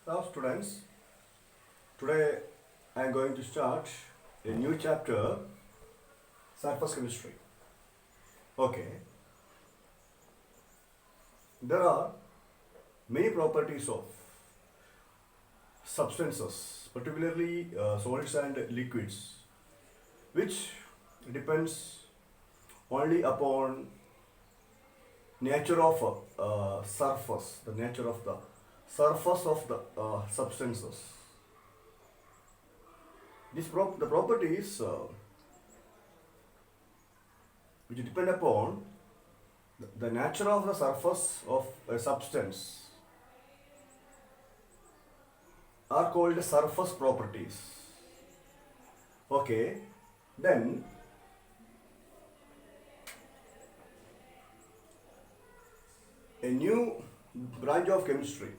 Now, students, today I am going to start a new chapter, surface chemistry. Okay. There are many properties of substances, particularly solids and liquids, which depends only upon nature of surface, the nature of the surface of the substances. The properties which depend upon the nature of the surface of a substance are called surface properties. Okay, then a new branch of chemistry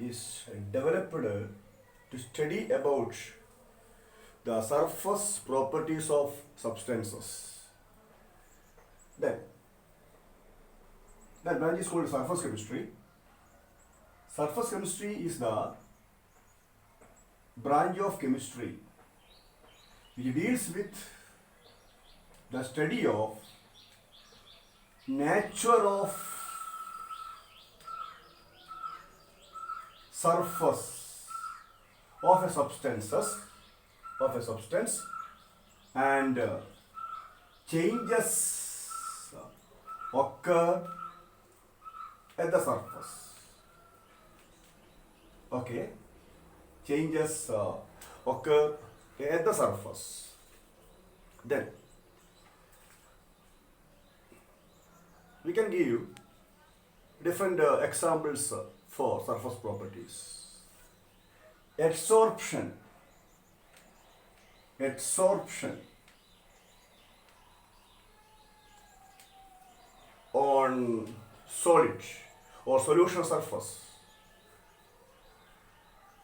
is developed to study about the surface properties of substances. Then that branch is called surface chemistry. Surface chemistry is the branch of chemistry which deals with the study of nature of surface of a substance and changes occur at the surface. Okay, changes occur at the surface. Then we can give different examples for surface properties. Adsorption on solid or solution surface.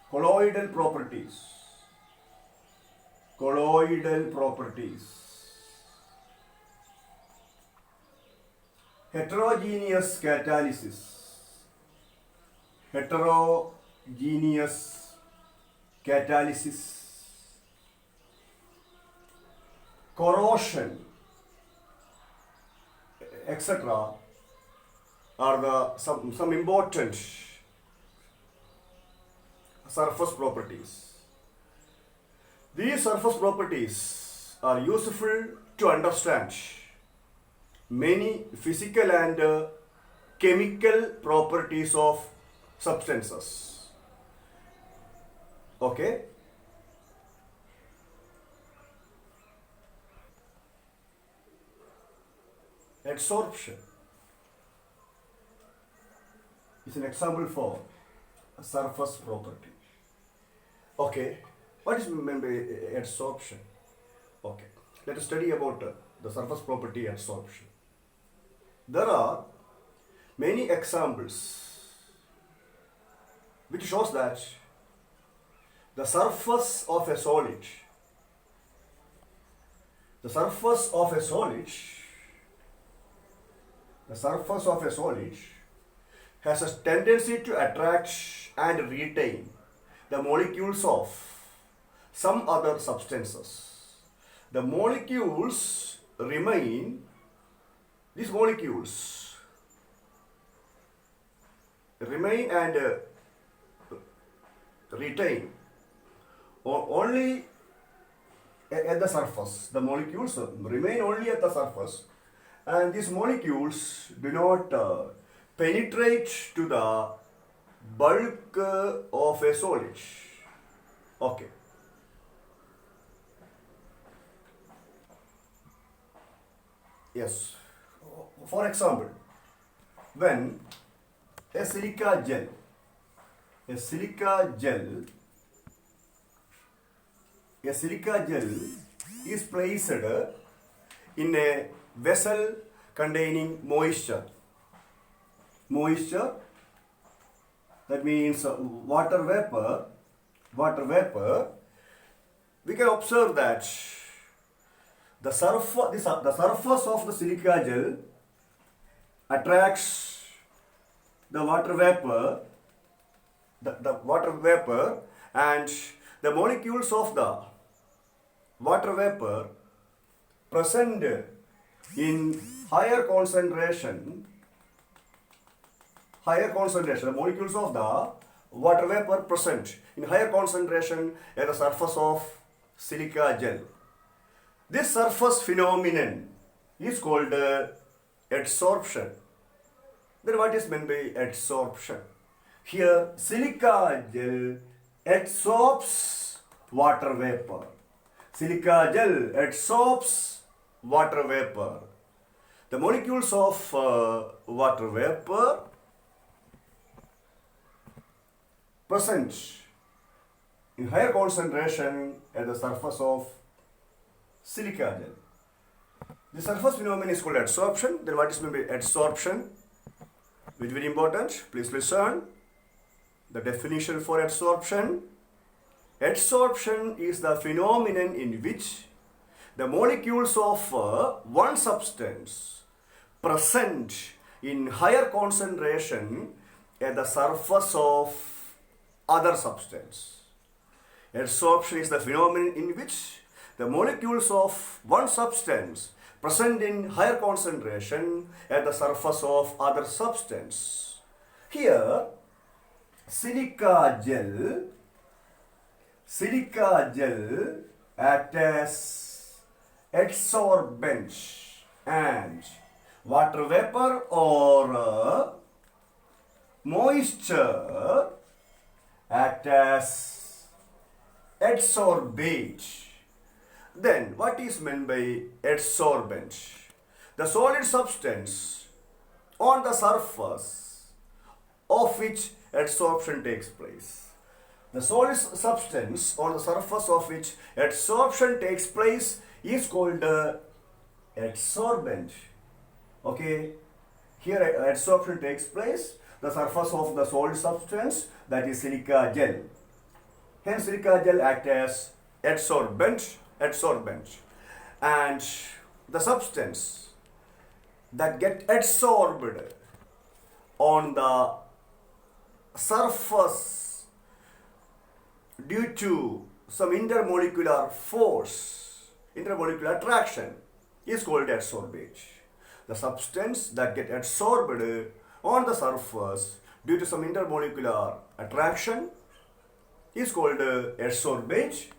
Colloidal properties. Heterogeneous catalysis. Corrosion, etc. are the some important surface properties. These surface properties are useful to understand many physical and chemical properties of substances. Okay. Adsorption is an example for a surface property. Okay, what is meant by adsorption? Okay, let us study about the surface property adsorption. There are many examples which shows that the surface of a solid has a tendency to attract and retain the molecules of some other substances. The molecules remain, these molecules remain and retain only at the surface. The molecules remain only at the surface, and these molecules do not penetrate to the bulk of a solid. Okay. Yes. For example, when a silica gel is placed in a vessel containing moisture, that means water vapor, we can observe that the surface of the silica gel attracts the water vapor the water vapor, and the molecules of the water vapor present in higher concentration, the molecules of the water vapor present in higher concentration at the surface of silica gel. This surface phenomenon is called adsorption. Then what is meant by adsorption? Here silica gel adsorbs water vapor. Silica gel adsorbs water vapor. The molecules of water vapor present in higher concentration at the surface of silica gel. The surface phenomenon is called adsorption. Then what is meant by adsorption? Which is very important. Please listen. The definition for adsorption. Adsorption is the phenomenon in which the molecules of one substance present in higher concentration at the surface of other substance. Adsorption is the phenomenon in which the molecules of one substance present in higher concentration at the surface of other substance. Here, silica gel acts as adsorbent, and water vapor or moisture act as adsorbate. Then what is meant by adsorbent? The solid substance on the surface of which adsorption takes place. The solid substance on the surface of which adsorption takes place is called adsorbent. Okay, here adsorption takes place the surface of the solid substance, that is silica gel. Hence silica gel acts as adsorbent, and the substance that get adsorbed on the surface due to some intermolecular force, intermolecular attraction, is called adsorbate. The substance that get adsorbed on the surface due to some intermolecular attraction is called adsorbate.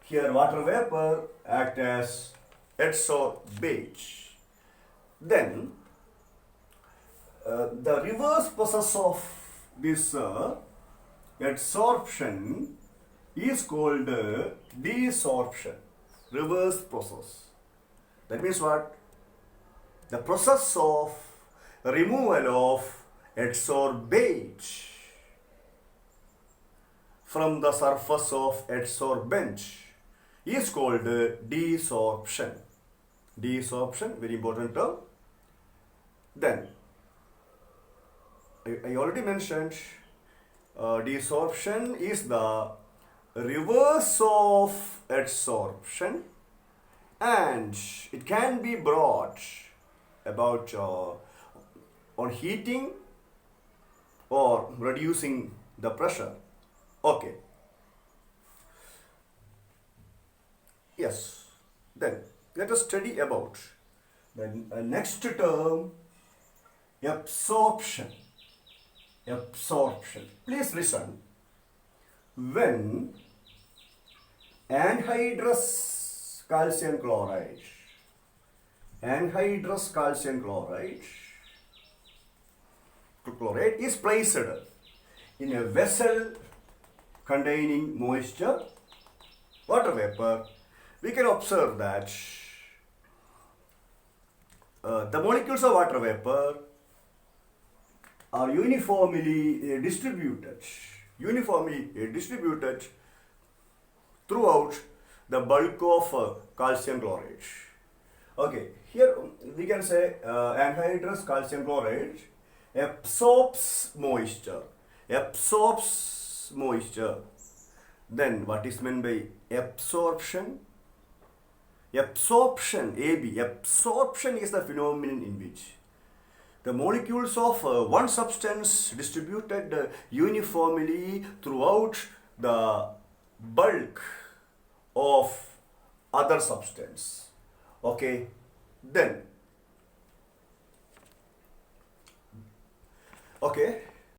Here water vapor act as adsorbate. Then the reverse process of this adsorption is called desorption. Reverse process. That means what? The process of removal of adsorbate from the surface of adsorbent is called desorption. Desorption, very important term. Then, I already mentioned desorption is the reverse of adsorption, and it can be brought about on heating or reducing the pressure. Okay. Yes. Then let us study about the next term, absorption. Absorption. Please listen. When anhydrous calcium chloride is placed in a vessel containing moisture, water vapor, we can observe that the molecules of water vapor are uniformly distributed throughout the bulk of calcium chloride. Okay, here we can say anhydrous calcium chloride absorbs moisture. Then what is meant by absorption? Absorption is the phenomenon in which The molecules of one substance distributed uniformly throughout the bulk of other substance. Okay, then okay,